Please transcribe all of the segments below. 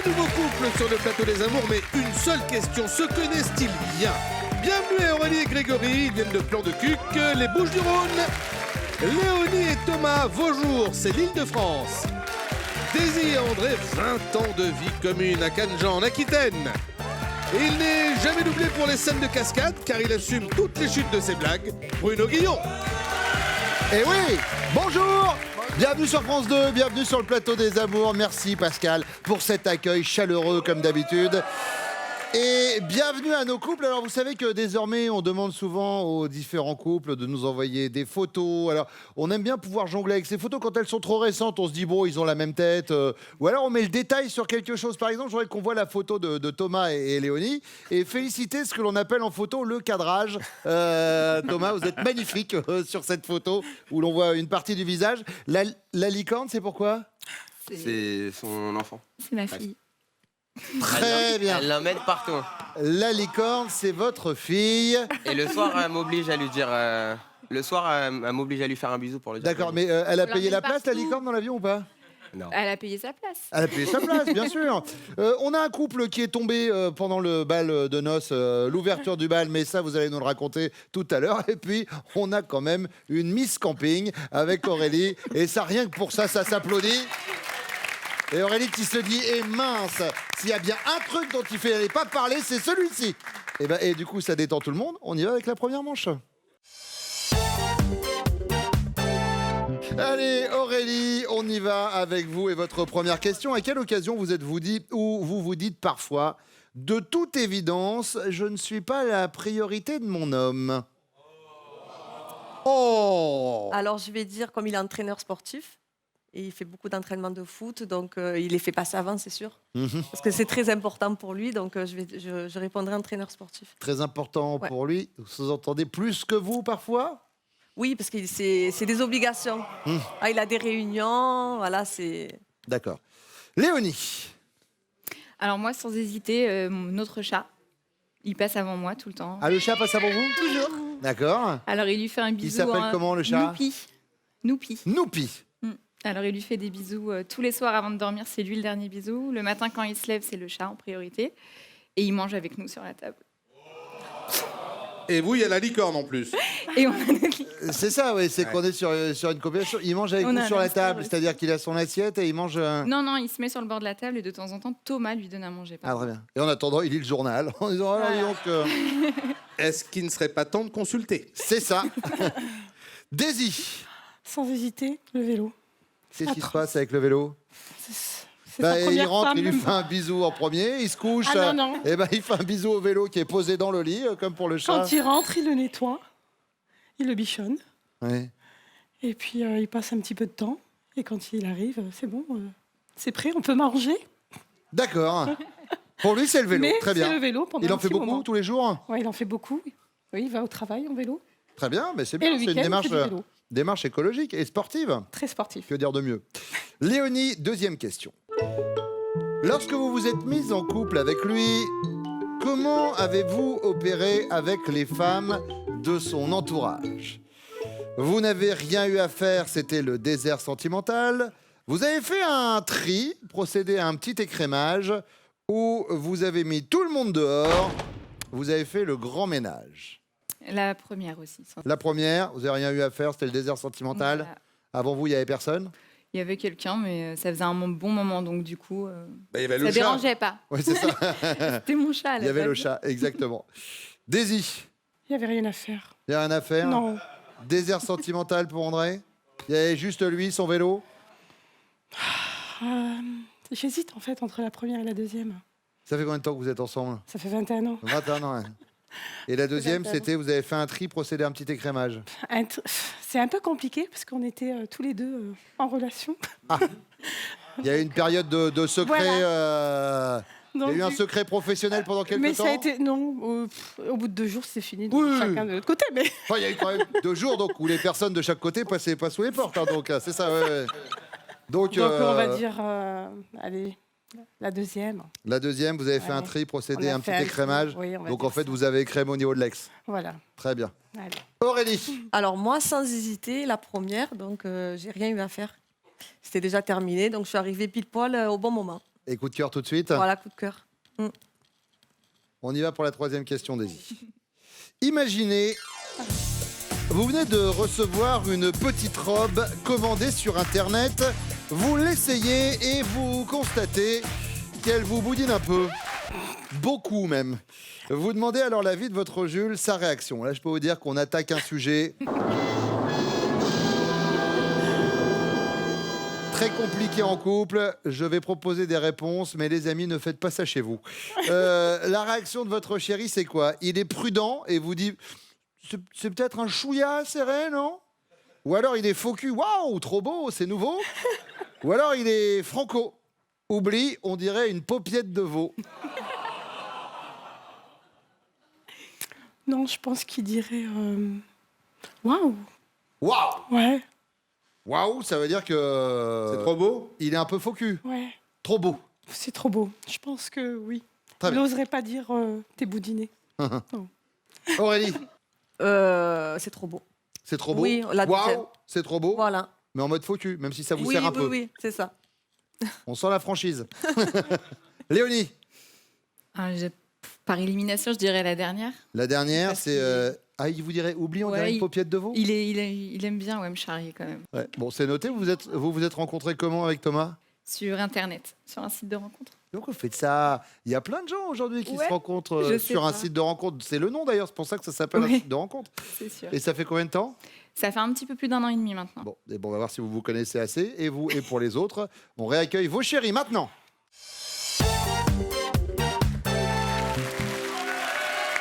nouveaux couples sur le plateau des amours, mais une seule question, se connaissent-ils bien? Bienvenue à Aurélie et Grégory, ils viennent de Plan de Cuc, les Bouches-du-Rhône. Léonie et Thomas, Vaujours, c'est l'Île-de-France. Daisy et André, 20 ans de vie commune à Cannes-Jean, en Aquitaine. Il n'est jamais doublé pour les scènes de cascade, car il assume toutes les chutes de ses blagues, Bruno Guillon. Et oui, bonjour. Bienvenue sur France 2, bienvenue sur le plateau des amours. Merci Pascal pour cet accueil chaleureux comme d'habitude. Et bienvenue à nos couples. Alors vous savez que désormais on demande souvent aux différents couples de nous envoyer des photos. Alors on aime bien pouvoir jongler avec ces photos. Quand elles sont trop récentes, on se dit bon, ils ont la même tête. Ou alors on met le détail sur quelque chose. Par exemple, je voudrais qu'on voit la photo de Thomas et Léonie et féliciter ce que l'on appelle en photo le cadrage. Thomas, vous êtes magnifique sur cette photo où l'on voit une partie du visage. La licorne, c'est pourquoi? C'est son enfant. C'est ma fille. Très bien. Elle l'emmène partout. La licorne, c'est votre fille. Et le soir, elle m'oblige à lui dire. Le soir, elle m'oblige à lui faire un bisou pour le dire. D'accord, mais elle a On payé la l'emmène place, la partout. licorne, dans l'avion ou pas? Non. Elle a payé sa place. Elle a payé sa place, bien sûr. On a un couple qui est tombé pendant le bal de noces, l'ouverture du bal, mais ça, vous allez nous le raconter tout à l'heure. Et puis, on a quand même une Miss Camping avec Aurélie. Et ça, rien que pour ça, ça s'applaudit. Et Aurélie qui se dit, eh mince, s'il y a bien un truc dont il ne fallait pas parler, c'est celui-ci. Et du coup, ça détend tout le monde. On y va avec la première manche. Allez, Aurélie, on y va avec vous et votre première question. À quelle occasion vous vous dites parfois, de toute évidence, je ne suis pas la priorité de mon homme? Oh! Alors, je vais dire, comme il est entraîneur sportif, et il fait beaucoup d'entraînements de foot, donc il les fait passer avant, c'est sûr. Parce que c'est très important pour lui, donc je répondrai entraîneur sportif. Très important Ouais. pour lui. Vous entendez plus que vous parfois? Oui, parce que c'est des obligations. Ah, il a des réunions, voilà, c'est... D'accord. Léonie. Alors moi, sans hésiter, notre chat, il passe avant moi tout le temps. Ah, le chat passe avant vous? Toujours. D'accord. Alors il lui fait un bisou. Il s'appelle comment, le chat? Noupi. Noupi. Alors il lui fait des bisous tous les soirs avant de dormir, c'est lui le dernier bisou. Le matin quand il se lève, c'est le chat en priorité. Et il mange avec nous sur la table. Et vous, il y a la licorne en plus. Et on a notre... C'est ça, oui, c'est qu'on est sur une coopération. Il mange avec On vous a sur un la hamster table, aussi. c'est-à-dire qu'il a son assiette et il mange... Non, il se met sur le bord de la table et de temps en temps, Thomas lui donne à manger. Ah, très bien. Et en attendant, il lit le journal en disant, alors, dis donc, Est-ce qu'il ne serait pas temps de consulter? c'est ça. Daisy, Sans hésiter, le vélo. qu'est-ce qui se passe avec le vélo? C'est sa Il première rentre, femme. il lui fait un bisou en premier, il se couche, Ah, non. et il fait un bisou au vélo qui est posé dans le lit, comme pour le chat. Quand il rentre, il le nettoie, il le bichonne, Ouais. et puis il passe un petit peu de temps. Et quand il arrive, c'est bon, c'est prêt, on peut manger. D'accord. Pour lui, c'est le vélo, Mais très bien. c'est le vélo pendant Il en un fait petit beaucoup moment. tous les jours? Ouais, il en fait beaucoup. Oui, il va au travail en vélo. Très bien, mais c'est Et bien, le c'est une week-end, il fait démarche, du vélo. démarche écologique et sportive. Très sportif. Que dire de mieux? Léonie, deuxième question. Lorsque vous vous êtes mise en couple avec lui, comment avez-vous opéré avec les femmes de son entourage? Vous n'avez rien eu à faire, c'était le désert sentimental. Vous avez fait un tri, procédé à un petit écrémage, où vous avez mis tout le monde dehors. Vous avez fait le grand ménage. La première aussi. La première, vous n'avez rien eu à faire, c'était le désert sentimental. Voilà. Avant vous, il n'y avait personne? Il y avait quelqu'un, mais ça faisait un bon moment, donc du coup, Il y avait ça le chat. dérangeait pas. Oui, c'est ça. C'était mon chat. à la Il y avait le table. chat, exactement. Daisy, Il n'y avait rien à faire. il n'y a rien à faire? Non. Désert sentimental pour André? Il y avait juste lui, son vélo? J'hésite en fait entre la première et la deuxième. Ça fait combien de temps que vous êtes ensemble? Ça fait 21 ans. 21 ans, ouais. Et la deuxième, 21 ans. c'était, vous avez fait un tri, procédé à un petit écrémage. C'est un peu compliqué parce qu'on était tous les deux en relation. Il y a eu une période de secret... Voilà. il y a Donc, eu un secret professionnel pendant quelques mais temps? ça a été... Non, au bout de 2 jours, c'est fini. Oui. Chacun de l'autre côté, mais... Enfin, il y a eu quand même 2 jours donc, où les personnes de chaque côté passaient pas sous les portes. Hein, donc, c'est ça, ouais, ouais. Donc, Donc on va dire, allez, la deuxième. La deuxième, vous avez fait un Ouais. tri, procédé On a à un fait petit un tri, écrémage. oui, on va Donc dire en fait, ça. vous avez écrémé au niveau de l'ex. Voilà. Très bien. Allez. Aurélie, Alors moi, sans hésiter, la première, donc j'ai rien eu à faire. C'était déjà terminé, donc je suis arrivée pile poil au bon moment. Et coup de cœur tout de suite. Voilà, coup de cœur. On y va pour la troisième question, Daisy. Imaginez, vous venez de recevoir une petite robe commandée sur Internet. Vous l'essayez et vous constatez qu'elle vous boudine un peu. Beaucoup même. Vous demandez alors l'avis de votre Jules, sa réaction. Là, je peux vous dire qu'on attaque un sujet très compliqué en couple. Je vais proposer des réponses, mais les amis, ne faites pas ça chez vous. La réaction de votre chéri, c'est quoi? Il est prudent et vous dit, c'est peut-être un chouïa serré, non? Ou alors il est faux cul, waouh, trop beau, c'est nouveau. Ou alors il est franco. Oublie, on dirait une paupiette de veau. Non, je pense qu'il dirait waouh. Waouh! Ouais, Waouh, ça veut dire que. C'est trop beau? Il est un peu faux cul. ouais. Trop beau. C'est trop beau. Je pense que oui. Très Il bien. n'oserait pas dire t'es boudiné. Aurélie, C'est trop beau. c'est trop beau. Oui, la deuxième. Waouh, c'est trop beau. Voilà. Mais en mode faux cul, même si ça vous Oui, sert un oui, peu. oui, c'est ça. On sent la franchise. Léonie, Par élimination, je dirais la dernière. la dernière, Parce c'est. il vous dirait, oublie, on Ouais, dirait une paupiette de veau. Il aime bien me charrier quand même. Ouais. Bon, c'est noté. Vous êtes rencontrés comment avec Thomas? Sur Internet, sur un site de rencontre. Donc vous faites ça. Il y a plein de gens aujourd'hui qui Ouais, se rencontrent je sais sur un pas. site de rencontre. C'est le nom d'ailleurs, c'est pour ça que ça s'appelle un Ouais. site de rencontre. C'est sûr. Et ça fait combien de temps? Ça fait un petit peu plus d'1 an et demi maintenant. Bon, et bon, on va voir si vous vous connaissez assez. Et vous, et pour les autres, on réaccueille vos chéris maintenant.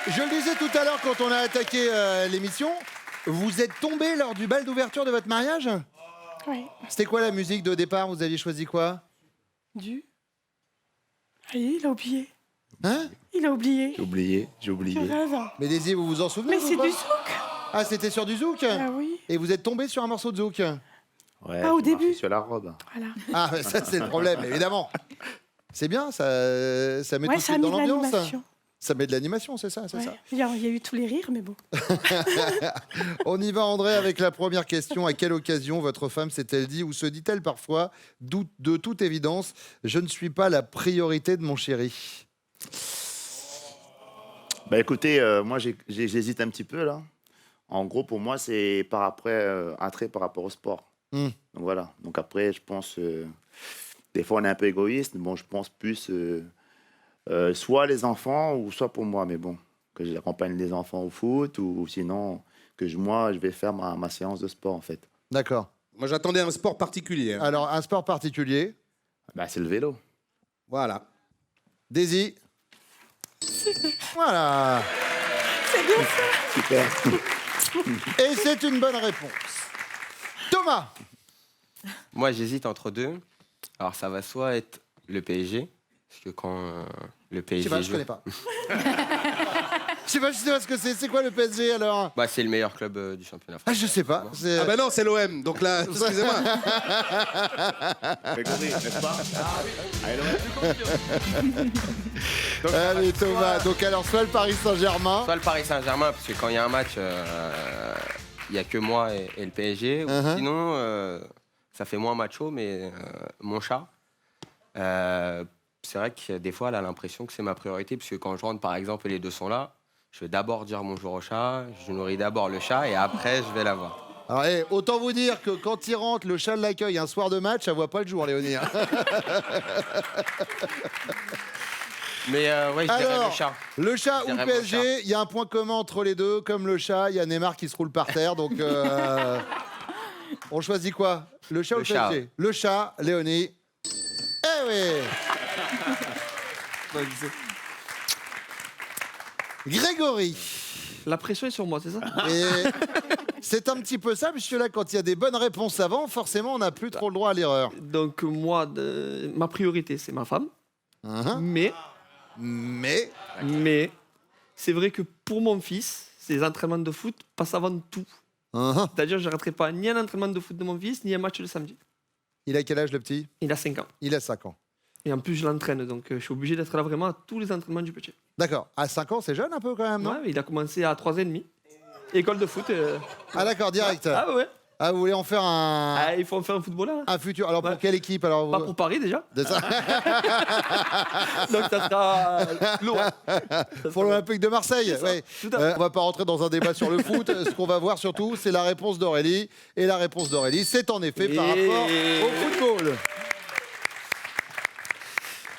Je le disais tout à l'heure quand on a attaqué l'émission, vous êtes tombé lors du bal d'ouverture de votre mariage? Ouais. C'était quoi la musique de départ? Vous aviez choisi quoi? Du. Allez, il a oublié. Hein? Il a oublié. J'ai Je oublié. rêve. Mais Daisy, vous vous en souvenez? Mais vous, c'est pas du souk. Ah, c'était sur du zouk? Ah oui. Et vous êtes tombé sur un morceau de zouk? Ouais, Ah, au j'ai marché début. sur la robe. Voilà. Ah, mais ça c'est le problème, évidemment. C'est bien, ça met tout Ouais, de ça a suite mis dans de l'ambiance. l'animation. Ça met de l'animation, c'est ça, c'est Ouais. ça. Il y a eu tous les rires, mais bon. On y va, André, avec la première question. À quelle occasion votre femme s'est-elle dit ou se dit-elle parfois, de toute évidence, je ne suis pas la priorité de mon chéri? Bah écoutez, moi j'hésite un petit peu là. En gros, pour moi, c'est attrait par rapport au sport. Hmm. Donc voilà. Donc après, je pense, des fois on est un peu égoïste. Bon, je pense plus soit les enfants ou soit pour moi. Mais bon, que j'accompagne les enfants au foot ou sinon moi je vais faire ma séance de sport en fait. D'accord. Moi, j'attendais un sport particulier. hein. Alors, un sport particulier. Bah c'est le vélo. Voilà. Daisy. Voilà. C'est bien ça. Super. Et c'est une bonne réponse. Thomas. Moi, j'hésite entre deux. Alors, ça va soit être le PSG, parce que quand le Je PSG sais pas, je joue- connais pas. Je sais pas ce que c'est. C'est quoi le PSG alors? Bah, c'est le meilleur club du championnat Ah, français. je sais pas. C'est- Ah bah non, c'est l'OM. Donc là, excusez-moi. N'est-ce pas? Allez Thomas. Donc alors soit le Paris Saint-Germain. Soit le Paris Saint-Germain, parce que quand il y a un match, il n'y a que moi et le PSG. Ou Uh-huh. sinon, ça fait moins macho, mais mon chat. C'est vrai que des fois, elle a l'impression que c'est ma priorité, parce que quand je rentre, par exemple, et les deux sont là, je vais d'abord dire bonjour au chat, je nourris d'abord le chat, et après, je vais la voir. Alors, autant vous dire que quand il rentre, le chat l'accueille un soir de match, ça voit pas le jour, Léonie. hein. Mais ouais, je dirais Alors, le chat. le chat Je ou le dirais mon chat. PSG, il y a un point commun entre les deux. Comme le chat, il y a Neymar qui se roule par terre. Donc, on choisit quoi? Le chat ou Le le chat. PSG? Le chat, Léonie. Eh oui. Grégory. La pression est sur moi, c'est ça? Et c'est un petit peu ça, puisque là, quand il y a des bonnes réponses avant, forcément, on n'a plus trop le droit à l'erreur. Donc moi, ma priorité, c'est ma femme. Hein. Mais Mais. c'est vrai que pour mon fils, ses entraînements de foot passent avant tout. Hein. C'est-à-dire que je ne raterai pas ni un entraînement de foot de mon fils, ni un match le samedi. Il a quel âge, le petit? Il a 5 ans. Il a 5 ans. Et en plus, je l'entraîne, donc je suis obligé d'être là vraiment à tous les entraînements du petit. D'accord. À 5 ans, c'est jeune un peu quand même, non? Ouais, il a commencé à 3 ans et demi. École de foot. Ah d'accord, direct. Ah ouais. Ah, vous voulez en faire Ah, il faut en faire un footballeur. un futur. Alors, pour Ouais. quelle équipe alors, Pas vous- pour Paris déjà. de ça Donc ça sera lourd. Pour l'Olympique de Marseille. Ouais. Tout à fait. On va pas rentrer dans un débat sur le foot. Ce qu'on va voir surtout, c'est la réponse d'Aurélie. Et la réponse d'Aurélie, c'est en effet par rapport au football.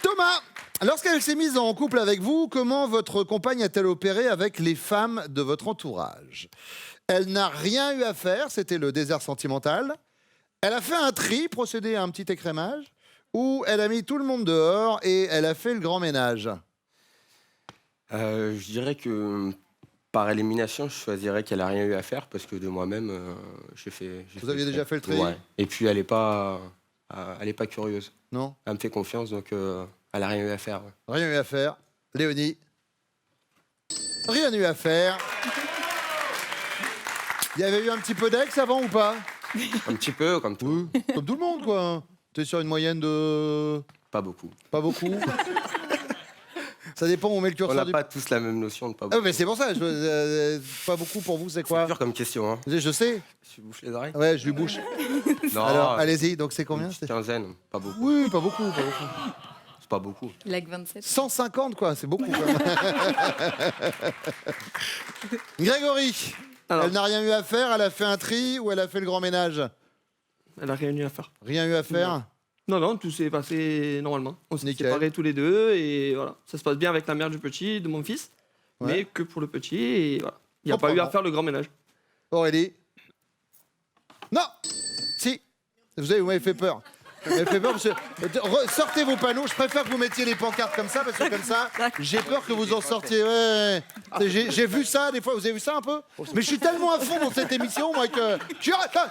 Thomas, lorsqu'elle s'est mise en couple avec vous, comment votre compagne a-t-elle opéré avec les femmes de votre entourage? Elle n'a rien eu à faire, c'était le désert sentimental. Elle a fait un tri, procédé à un petit écrémage, ou elle a mis tout le monde dehors et elle a fait le grand ménage? Je dirais que par élimination, je choisirais qu'elle a rien eu à faire parce que de moi-même, j'ai fait. Vous aviez déjà fait le tri? Ouais. Et puis elle est pas curieuse. Non? Elle me fait confiance, donc elle a rien eu à faire. Ouais. Rien eu à faire. Léonie? Rien eu à faire. Il y avait eu un petit peu d'ex avant ou pas? Un petit peu, comme tout. Oui, comme tout le monde, quoi. T'es sur une moyenne de... Pas beaucoup. Pas beaucoup. Ça dépend où on met le On curseur n'a du... pas tous la même notion de pas Ah, beaucoup. mais c'est pour ça. Pas beaucoup pour vous, c'est C'est quoi? dur comme question. Hein. Je sais. Tu bouches les oreilles? Ouais, je lui bouche. Non, Alors, allez-y. Donc, c'est combien? une petite quinzaine, pas beaucoup. Oui, pas beaucoup, pas beaucoup. C'est pas beaucoup. Il a que 27. 150, quoi. C'est beaucoup, quand même. Grégory, Alors. elle n'a rien eu à faire. Elle a fait un tri ou elle a fait le grand ménage? Elle a rien eu à faire. Rien eu à faire. Non, tout s'est passé normalement. On s'est Nickel. séparés tous les deux et voilà. Ça se passe bien avec la mère du petit, de mon fils, Ouais. mais que pour le petit et voilà. Il n'y a pas Comprends. eu à faire le grand ménage. Aurélie? Non. Si. Vous m'avez fait peur. Vous m'avez fait peur parce que... Sortez vos panneaux. Je préfère que vous mettiez les pancartes comme ça parce que comme ça, j'ai peur que vous en sortiez. Ouais. J'ai vu ça des fois. Vous avez vu ça un peu? Mais je suis tellement à fond dans cette émission, moi, que...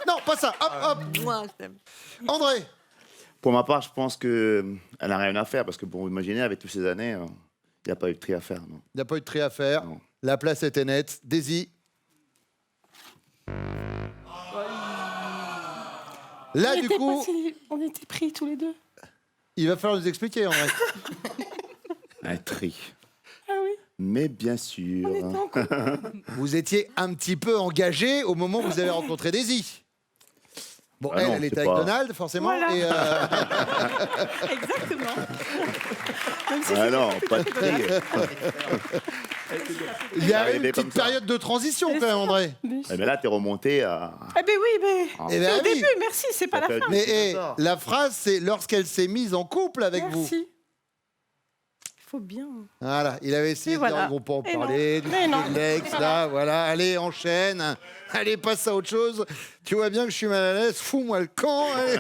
Non, pas ça. Hop, hop. Moi, je t'aime. André? Pour ma part, je pense qu'elle n'a rien à faire parce que, bon, imaginez, avec toutes ces années, il n'y a pas eu de tri à faire. Non. Il n'y a pas eu de tri à faire. Non. La place était nette. Daisy? Là, du coup, On était pris tous les deux. il va falloir nous expliquer, André. Un tri. Ah oui, Mais bien sûr. on était en couple. Vous étiez un petit peu engagé au moment où vous avez rencontré Daisy. Bon, Ah non, elle était c'est avec pas- Donald, forcément. Voilà. Et, Exactement. Même si Ah non, pas de tri. il y a eu Arrivé une comme petite ça. période de transition, quand même, André. Eh ben là, t'es remonté à. Eh ben oui, mais Eh ben c'est au oui. début, merci, c'est pas la Ça fait- fin. Mais la phrase, c'est lorsqu'elle s'est mise en couple avec vous. Merci. Il faut bien. Voilà, il avait essayé Et de dire, voilà. ils vont pas en Et non. parler, du Mais non. l'ex, là, voilà, allez, enchaîne, allez, passe à autre chose. Tu vois bien que je suis mal à l'aise, fous-moi le camp. Allez.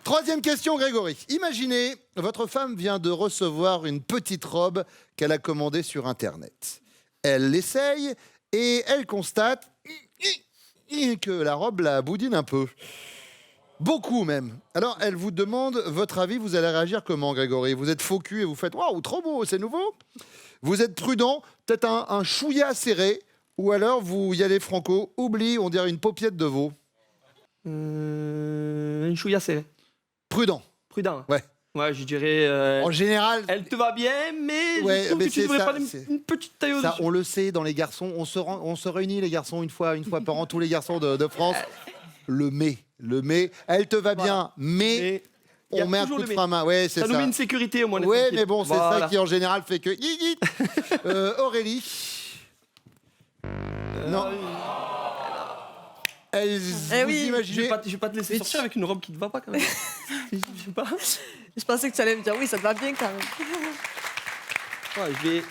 Troisième question, Grégory. Imaginez, votre femme vient de recevoir une petite robe qu'elle a commandée sur Internet. Elle l'essaye et elle constate que la robe la boudine un peu. Beaucoup même. Alors, elle vous demande votre avis. Vous allez réagir comment, Grégory? Vous êtes faux cul et vous faites « Waouh, trop beau, c'est nouveau ». Vous êtes prudent, peut-être un chouïa serré, ou alors vous y allez franco, oublie, on dirait une paupiette de veau. Une chouïa serrée. Prudent. Prudent. Ouais. Ouais, je dirais. En général, Elle te va bien, mais Ouais, je trouve mais que tu c'est devrais ça, prendre c'est- une petite taille ça, au-dessus. on le sait dans les garçons. On se réunit, les garçons, une fois par an, tous les garçons de France. Le mais. Elle te va bien, mais il y a on met un toujours coup le de mais. frein à main. Ouais, c'est Ça ça. nous met une sécurité au moins. on est Ouais, tranquille. mais bon, c'est ça Voilà. qui en général fait que. Aurélie. Non. Elle, Eh vous oui. imaginez. Je vais pas te laisser sortir avec une robe qui te va pas quand même. Je sais pas. Je pensais que tu allais me dire oui, ça te va bien quand même. Ouais, je vais.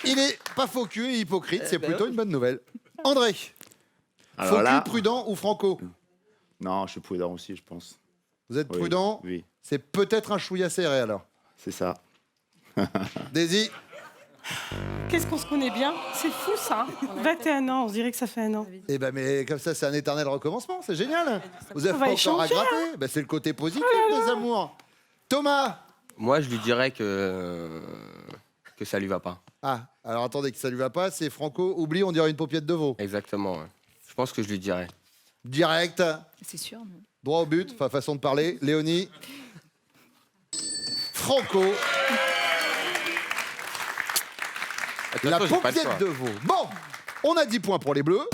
Il est pas faux cul et hypocrite, c'est ben plutôt oui. une bonne nouvelle. André, Alors faux là, cul, prudent ou franco? non, je suis prudent aussi, je pense. Vous êtes Oui, prudent? Oui, C'est peut-être un chouïa serré alors. c'est ça. Daisy, Qu'est-ce qu'on se connaît bien? C'est fou ça. 21 ans, on dirait que ça fait un an. eh ben mais comme ça c'est un éternel recommencement, c'est génial. Vous avez On va pas encore à échanger, gratter. Ben, c'est le côté positif des amours. Thomas. Moi, je lui dirais que ça lui va pas. Ah, alors attendez que ça lui va pas, c'est franco, oublie, on dirait une paupiette de veau. Exactement. Ouais. Je pense que je lui dirais. Direct, C'est sûr. mais- droit au but, enfin façon de parler. Léonie. Franco, De toute la façon, j'ai pas le paupiette choix. de veau. Bon, on a 10 points pour les Bleus.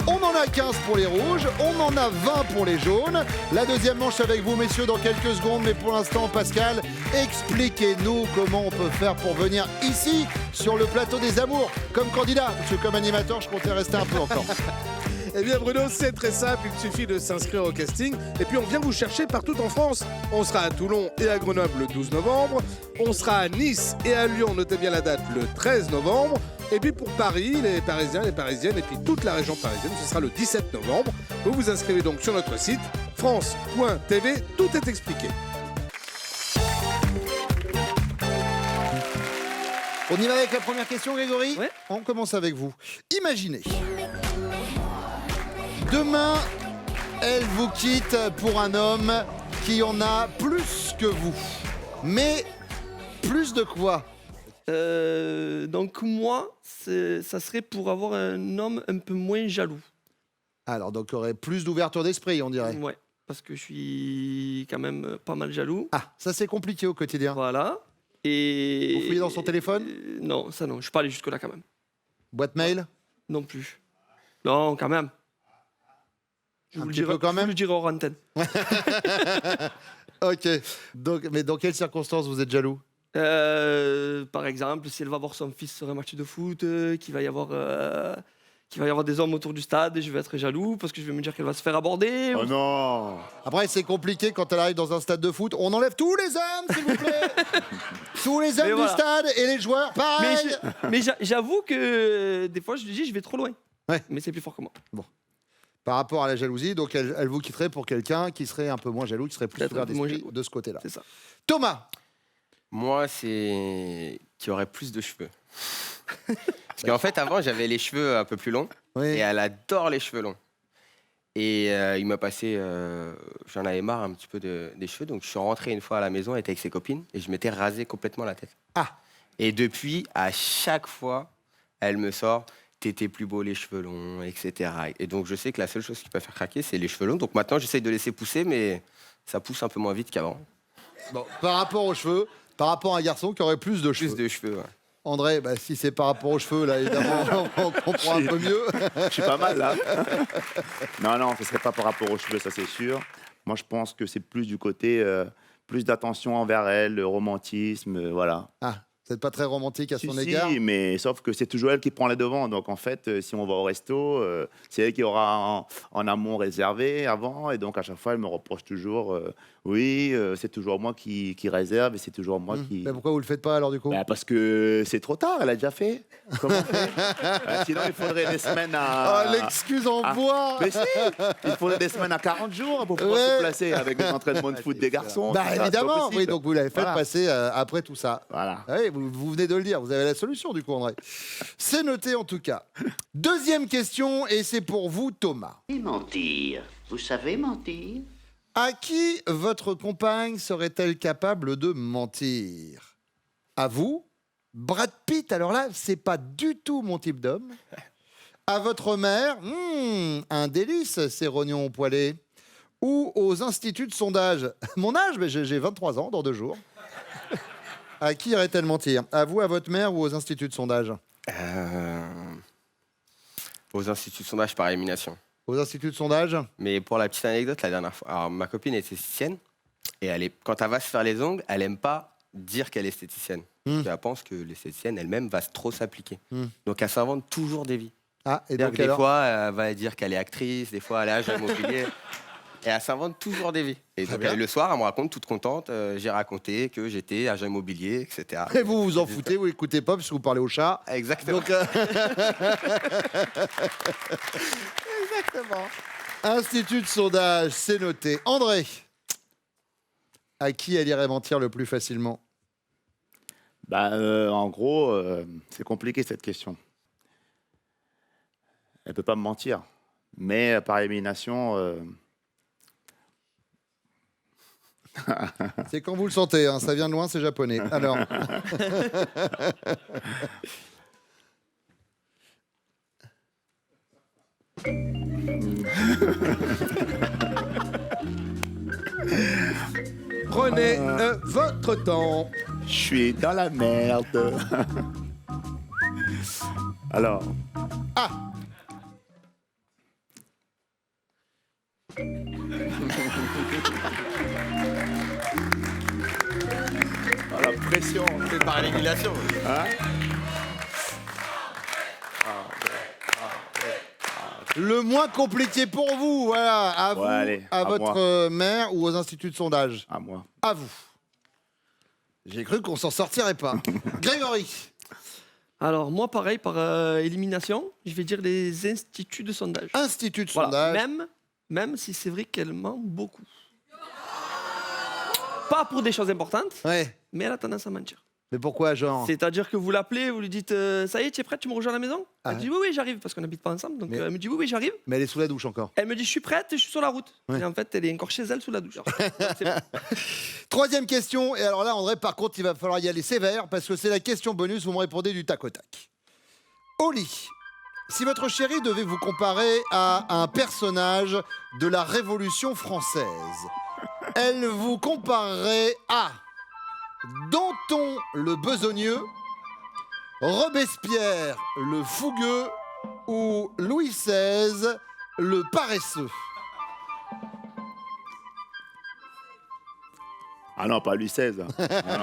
On en a 15 pour les rouges, on en a 20 pour les jaunes. La deuxième manche avec vous, messieurs, dans quelques secondes. Mais pour l'instant, Pascal, expliquez-nous comment on peut faire pour venir ici, sur le plateau des amours, comme candidat. Parce que comme animateur, je comptais rester un peu encore. Eh bien Bruno, c'est très simple, il suffit de s'inscrire au casting et puis on vient vous chercher partout en France. On sera à Toulon et à Grenoble le 12 novembre, on sera à Nice et à Lyon, notez bien la date, le 13 novembre. Et puis pour Paris, les Parisiens, les Parisiennes et puis toute la région parisienne, ce sera le 17 novembre. Vous vous inscrivez donc sur notre site france.tv, tout est expliqué. On y va avec la première question, Grégory? Ouais. On commence avec vous. Imaginez. Demain, elle vous quitte pour un homme qui en a plus que vous. Mais plus de quoi? Donc moi, ça serait pour avoir un homme un peu moins jaloux. Alors, donc, il y aurait plus d'ouverture d'esprit, on dirait. Ouais, parce que je suis quand même pas mal jaloux. Ah, ça c'est compliqué au quotidien. Voilà. Et... Vous fouillez dans son téléphone? Non, ça non, je suis pas allé jusque-là quand même. Boîte mail? Non plus. Non, quand même. Je Un vous le petit dirai, peu quand je vous même. le dirai hors antenne. Ok. Donc, mais dans quelles circonstances vous êtes jaloux? Par exemple, si elle va voir son fils sur un match de foot, qu'il va y avoir des hommes autour du stade, je vais être jaloux parce que je vais me dire qu'elle va se faire aborder. Oh non. Après, c'est compliqué quand elle arrive dans un stade de foot. On enlève tous les hommes, s'il vous plaît. Tous les hommes Mais du voilà. stade et les joueurs, pareil. Mais j'avoue que des fois, je lui dis, je vais trop loin. Ouais. Mais c'est plus fort que moi. Par rapport à la jalousie, donc elle vous quitterait pour quelqu'un qui serait un peu moins jaloux, qui serait plus Peut-être ouvert un peu moins d'esprit jaloux. de ce côté-là. C'est ça. Thomas. Moi, c'est qui aurait plus de cheveux. Parce qu'en fait, avant, j'avais les cheveux un peu plus longs. Oui. Et elle adore les cheveux longs. Et il m'a passé... j'en avais marre un petit peu des cheveux. Donc, je suis rentré une fois à la maison, elle était avec ses copines. Et je m'étais rasé complètement la tête. Ah. Et depuis, à chaque fois, elle me sort... T'étais plus beau les cheveux longs, etc. Et donc, je sais que la seule chose qui peut faire craquer, c'est les cheveux longs. Donc maintenant, j'essaye de laisser pousser, mais ça pousse un peu moins vite qu'avant. Bon, par rapport aux cheveux, par rapport à un garçon qui aurait plus de cheveux. Plus de cheveux, ouais. André, bah, si c'est par rapport aux cheveux, là, évidemment, on comprend un peu mieux. Je suis pas mal là. Non, ce serait pas par rapport aux cheveux, ça c'est sûr. Moi je pense que c'est plus du côté, plus d'attention envers elle, le romantisme, voilà. Ah, vous n'êtes pas très romantique à son Si, égard? mais sauf que c'est toujours elle qui prend les devants. Donc en fait, si on va au resto, c'est elle qui aura en amont réservé avant. Et donc à chaque fois, elle me reproche toujours, c'est toujours moi qui réserve et c'est toujours moi qui... Mais pourquoi vous le faites pas alors du coup? Bah, parce que c'est trop tard, elle a déjà fait. Comment on fait sinon, il faudrait des semaines à... Oh, l'excuse en bois. Mais si, il faudrait des semaines à 40 jours pour pouvoir se placer avec les entraînements de foot des garçons. Bah tout ça, c'est pas évidemment, possible. oui, donc vous l'avez fait Voilà. passer après tout ça. Voilà. Ah oui, vous venez de le dire, vous avez la solution du coup, André. C'est noté en tout cas. Deuxième question, et c'est pour vous, Thomas. Et mentir. Vous savez mentir? À qui votre compagne serait-elle capable de mentir? À vous? Brad Pitt, alors là, c'est pas du tout mon type d'homme. À votre mère? Un délice, ces rognons poêlés. Ou aux instituts de sondage? Mon âge? Mais j'ai 23 ans dans 2 jours. À qui irait-elle mentir? À vous, à votre mère ou aux instituts de sondage? Aux instituts de sondage par élimination. Aux instituts de sondage? Mais pour la petite anecdote, la dernière fois, alors ma copine est esthéticienne et quand elle va se faire les ongles, elle aime pas dire qu'elle est esthéticienne. Parce qu'elle pense que l'esthéticienne elle-même va trop s'appliquer. Donc elle s'invente toujours des vies. Ah, et C'est-à-dire donc que des alors? fois, elle va dire qu'elle est actrice, des fois elle est agent immobilier. Et elle s'invente toujours des vies. Et donc, bien. le soir, elle me raconte toute contente, j'ai raconté que j'étais agent immobilier, etc. Et vous vous en foutez, vous écoutez pas parce que vous parlez au chat. Exactement. Donc, exactement. Institut de sondage, c'est noté. André, à qui elle irait mentir le plus facilement? Bah, en gros, c'est compliqué cette question. Elle peut pas me mentir. Mais par élimination... C'est quand vous le sentez, hein, ça vient de loin, c'est japonais. Alors. Prenez votre temps. Je suis dans la merde. Alors. Ah, élimination. C'est par élimination. Hein? Le moins compliqué pour vous, voilà. À vous, Ouais, allez, à à votre mère ou aux instituts de sondage. À moi. À vous. J'ai cru qu'on s'en sortirait pas. Grégory. Alors, moi, pareil, par élimination, je vais dire les instituts de sondage. Institut de Voilà, sondage. même si c'est vrai qu'elle ment beaucoup. Pas pour des choses importantes, Ouais. mais elle a tendance à mentir. Mais pourquoi, genre C'est-à-dire que vous l'appelez, vous lui dites ça y est, tu es prête, tu me rejoins à la maison. Ah Elle ouais. dit oui, oui, j'arrive, parce qu'on n'habite pas ensemble. Donc Mais- elle me dit oui, oui, j'arrive. Mais elle est sous la douche encore. Elle me dit je suis prête, je suis sur la route. Ouais. Et en fait, elle est encore chez elle sous la douche. Alors, c'est bon. Troisième question. Et alors là, André, par contre, il va falloir y aller sévère parce que c'est la question bonus. Vous me répondez du tac au tac. Oli, si votre chérie devait vous comparer à un personnage de la Révolution française, elle vous comparerait à Danton le besogneux, Robespierre le fougueux ou Louis XVI le paresseux. Ah non, pas lui 16. Ah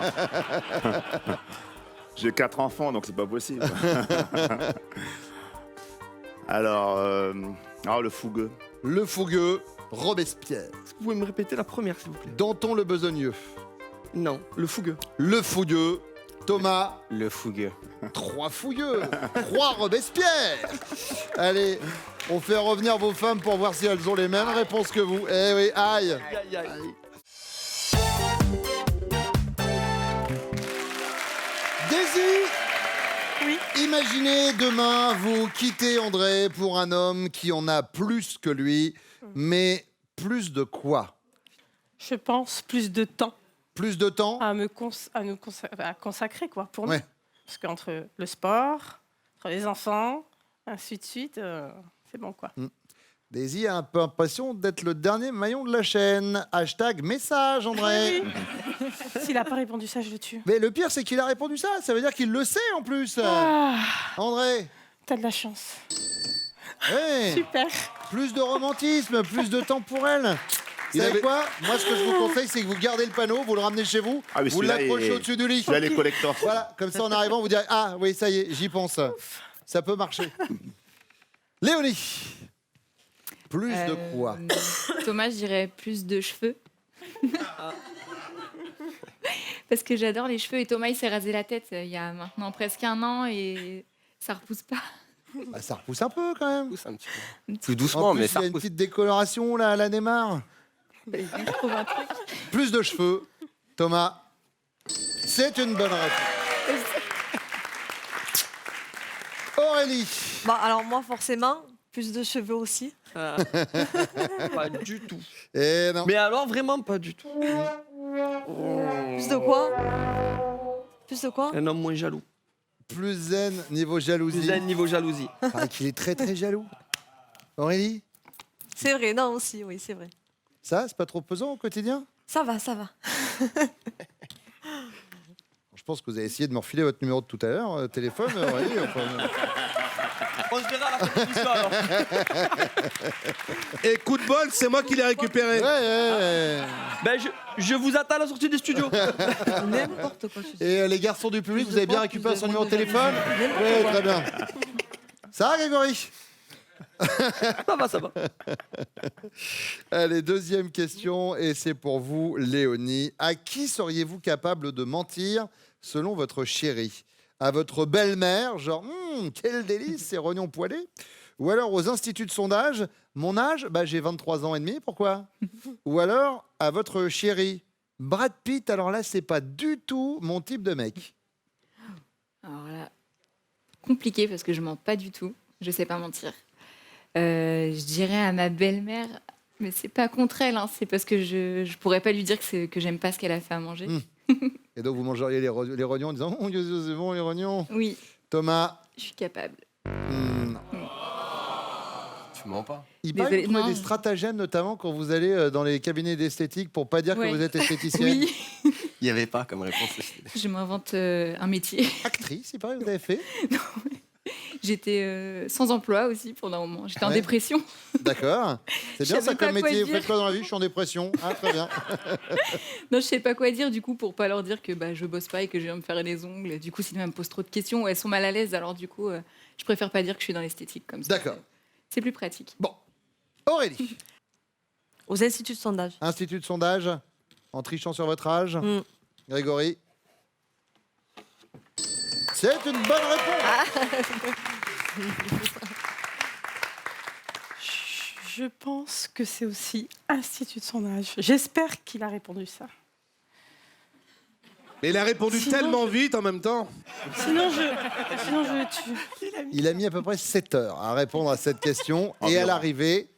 non. J'ai 4 enfants, donc c'est pas possible. Alors, le fougueux. Le fougueux, Robespierre. Est-ce que vous pouvez me répéter la première, s'il vous plaît? Danton le besogneux. Non, le fougueux. Le fougueux, Thomas, Le fougueux. 3 fougueux, 3 Robespierre. Allez, on fait revenir vos femmes pour voir si elles ont les mêmes réponses que vous. Eh oui, aïe. Aïe, aïe, aïe. Daisy, Oui. imaginez demain vous quittez André pour un homme qui en a plus que lui, mais plus de quoi? Je pense plus de temps Plus de temps? à consacrer quoi, pour nous. Ouais. Parce qu'entre le sport, entre les enfants, ainsi de suite, c'est bon quoi. Daisy a un peu l'impression d'être le dernier maillon de la chaîne. Hashtag message, André. S'il n'a pas répondu ça, je le tue. Mais le pire, c'est qu'il a répondu ça. Ça veut dire qu'il le sait en plus. Ah, André. t'as de la chance. Ouais. Super. Plus de romantisme, plus de temps pour elle. Vous savez quoi? Moi, ce que je vous conseille, c'est que vous gardez le panneau, vous le ramenez chez vous, Ah, mais vous celui-là, l'accrochez il est- au-dessus du lit. Celui-là, les collecteurs. Voilà, comme ça, en arrivant, vous direz ah oui, ça y est, j'y pense. Ça peut marcher. Léonie. Plus de quoi? Thomas, je dirais plus de cheveux. Parce que j'adore les cheveux et Thomas, il s'est rasé la tête il y a maintenant presque 1 an et ça repousse pas. Bah, ça repousse un peu quand même. Pousse un petit peu. Un Plus En doucement, plus, mais il y ça a une repousse. petite décoloration là à la Neymar. Je trouve un truc. Plus de cheveux. Thomas. C'est une bonne réponse. Aurélie. Bon, alors moi, forcément, plus de cheveux aussi. Ah. Pas du tout. Et non. Mais alors, vraiment pas du tout. Plus de quoi? Plus de quoi? Un homme moins jaloux. Plus zen niveau jalousie. Plus zen niveau jalousie. Paraît qu'il est très très jaloux. Aurélie, C'est vrai, non, aussi, oui, c'est vrai. ça, c'est pas trop pesant au quotidien? Ça va, ça va. Je pense que vous avez essayé de me refiler votre numéro de tout à l'heure, téléphone, Aurélie. Enfin, On se verra à la compétition alors. Et coup de bol, c'est moi qui l'ai récupéré. ouais. Ben, je vous attends à la sortie des studios. N'importe quoi, je suis. Et les garçons du public, vous avez bien récupéré son numéro de téléphone? N'importe Oui, quoi. très bien. Ça va, Grégory? Ça va, ça va. Allez, deuxième question, et c'est pour vous, Léonie. À qui seriez-vous capable de mentir selon votre chérie? À votre belle-mère, genre, quel délice, ces rognons poêlés? Ou alors aux instituts de sondage, mon âge, bah, j'ai 23 ans et demi, pourquoi? Ou alors à votre chérie, Brad Pitt, alors là, c'est pas du tout mon type de mec. Alors là, compliqué parce que je mens pas du tout. Je sais pas mentir. Je dirais à ma belle-mère, mais c'est pas contre elle, hein, c'est parce que je pourrais pas lui dire que j'aime pas ce qu'elle a fait à manger. Et donc vous mangeriez les rognons en disant, oh Dieu, c'est bon les rognons. Oui, Thomas, je suis capable. non. Tu mens pas. Il paraît que Désolée, vous trouvez non. des stratagèmes, notamment quand vous allez dans les cabinets d'esthétique pour pas dire Ouais. que vous êtes esthéticienne. Oui, Il n'y avait pas comme réponse. je m'invente un métier. Actrice, il paraît que vous avez fait. J'étais sans emploi aussi pendant un moment. J'étais en Ouais. dépression. D'accord. C'est Je bien savais ça pas comme quoi métier. Vous dire. faites quoi dans la vie? Je suis en dépression. Ah, très bien. Non, je sais pas quoi dire du coup pour pas leur dire que je bosse pas et que je viens me faire les ongles. Du coup, sinon elles me posent trop de questions ou elles sont mal à l'aise. Alors du coup, je préfère pas dire que je suis dans l'esthétique comme ça. D'accord. C'est plus pratique. Bon. Aurélie, Aux instituts de sondage. institut de sondage, en trichant sur votre âge. Grégory. C'est une bonne réponse. Je pense que c'est aussi institut de sondage. J'espère qu'il a répondu ça. Mais il a répondu Sinon, tellement vite en même temps. Sinon, je le tue. Il a mis à peu près 7 heures à répondre à cette question. Et Environ. à l'arrivée,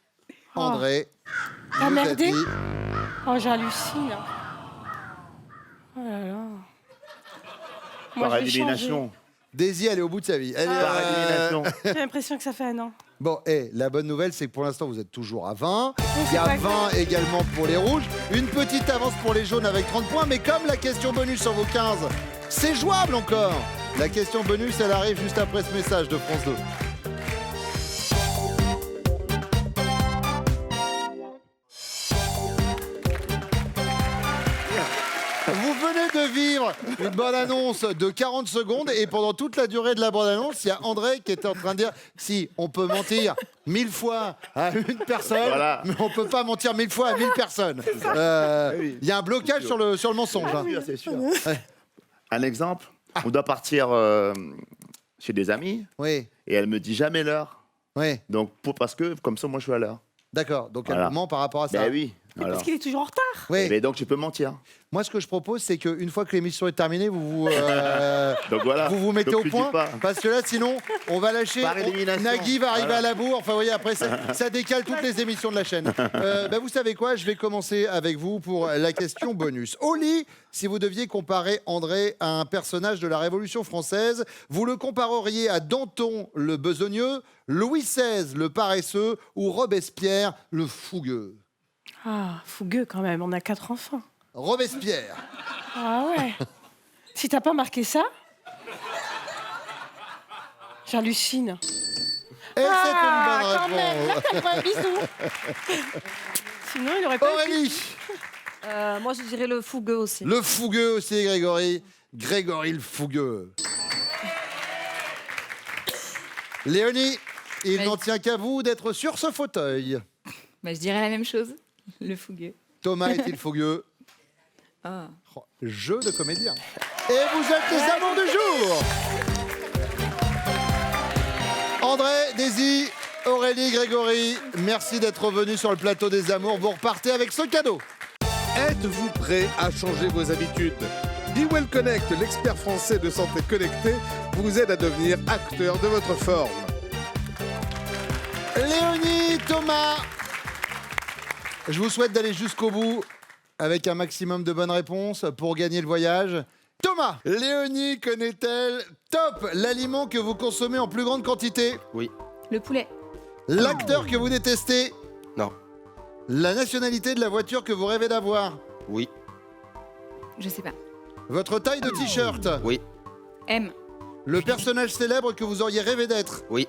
André T'as nous a merdé dit- Oh, j'hallucine. Oh là là. Moi, Par je vais changer. élimination. Daisy, elle est au bout de sa vie. Elle est, Par élimination. J'ai l'impression que ça fait un an. Bon, la bonne nouvelle, c'est que pour l'instant, vous êtes toujours à 20. Il y c'est a pas 20 également pour les rouges. Une petite avance pour les jaunes avec 30 points. Mais comme la question bonus sur vos 15, c'est jouable encore. La question bonus, elle arrive juste après ce message de France 2. Vous venez de vivre une bonne annonce de 40 secondes et pendant toute la durée de la bonne annonce, il y a André qui était en train de dire si on peut mentir 1000 fois à une personne, Voilà. mais on peut pas mentir 1000 fois à 1000 personnes. Il y a un blocage sur le mensonge. hein. C'est sûr. Un exemple, on doit partir chez des amis Oui, et elle me dit jamais l'heure. oui, Donc, parce que comme ça, moi, je suis à l'heure. d'accord. Donc elle Voilà. ment par rapport à ça. Ben oui. Mais Alors. parce qu'il est toujours en retard. Oui. Mais donc, je peux mentir. Moi, ce que je propose, c'est qu'une fois que l'émission est terminée, vous Donc voilà. vous mettez Donc, au tu dis point, pas. parce que là, sinon, on va lâcher. Par élimination. Nagui va arriver Voilà. à la bourre. Enfin, vous voyez, après, ça décale toutes les émissions de la chaîne. Vous savez quoi? Je vais commencer avec vous pour la question bonus. Oli, si vous deviez comparer André à un personnage de la Révolution française, vous le compareriez à Danton le besogneux, Louis XVI le paresseux ou Robespierre le fougueux? Ah, fougueux quand même. On a 4 enfants. Robespierre. Ah ouais. Si t'as pas marqué ça, j'hallucine. Et c'est une bonne quand même. Là, réponse. t'as le droit à un bisou. Sinon, il aurait pas. Aurélie. Moi, je dirais le fougueux aussi. Le fougueux aussi, Grégory. Grégory le fougueux. Léonie, il Oui. n'en tient qu'à vous d'être sur ce fauteuil. Je dirais la même chose. Le fougueux. Thomas est-il fougueux? Ah. Oh, jeu de comédien. Et vous êtes les amours du jour. André, Daisy, Aurélie, Grégory, merci d'être venus sur le plateau des amours. Vous repartez avec ce cadeau. Êtes-vous prêt à changer vos habitudes? Be Well Connect, l'expert français de santé connectée, vous aide à devenir acteur de votre forme. Léonie, Thomas, je vous souhaite d'aller jusqu'au bout avec un maximum de bonnes réponses pour gagner le voyage. Thomas, Léonie connaît-elle top l'aliment que vous consommez en plus grande quantité? Oui. Le poulet. L'acteur que vous détestez? Non. La nationalité de la voiture que vous rêvez d'avoir? Oui. Je sais pas. Votre taille de t-shirt? Oui. M. Le personnage célèbre que vous auriez rêvé d'être? Oui.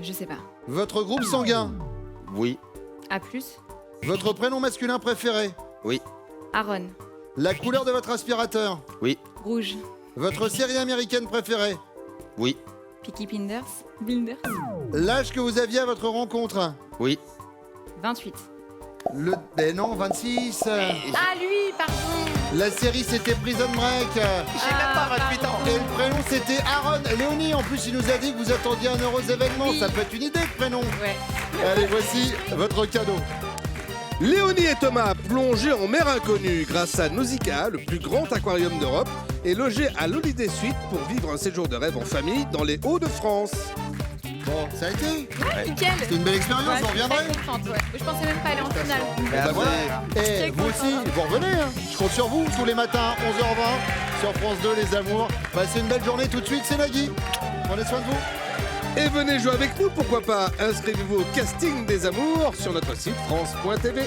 Je sais pas. Votre groupe sanguin? Oui. A+. Votre prénom masculin préféré? Oui. Aaron. La couleur de votre aspirateur? Oui. Rouge. Votre série américaine préférée? Oui. Peaky Blinders. Blinders. L'âge que vous aviez à votre rencontre? Oui. 28. Ben non, 26. Ah, lui, pardon. La série, c'était Prison Break. J'ai même pas 28 ans. Et le prénom, c'était Aaron. Léonie, en plus, il nous a dit que vous attendiez un heureux événement. Oui. Ça peut être une idée, le prénom. Ouais. Allez, voici votre cadeau. Léonie et Thomas plongés en mer inconnue grâce à Nausicaa, le plus grand aquarium d'Europe, et logés à l'Holiday Suite pour vivre un séjour de rêve en famille dans les Hauts-de-France. Bon, ça a été. Ouais, nickel. C'était une belle expérience, Ouais, vous reviendrez. je suis très contente, ouais. Je pensais même pas aller en finale. Ben voilà. Et Très vous aussi, contente. vous revenez. Hein. Je compte sur vous tous les matins, 11h20, sur France 2, les amours. Passez une belle journée tout de suite, c'est Nagui. Prenez soin de vous. Et venez jouer avec nous, pourquoi pas? Inscrivez-vous au casting des amours sur notre site France.tv.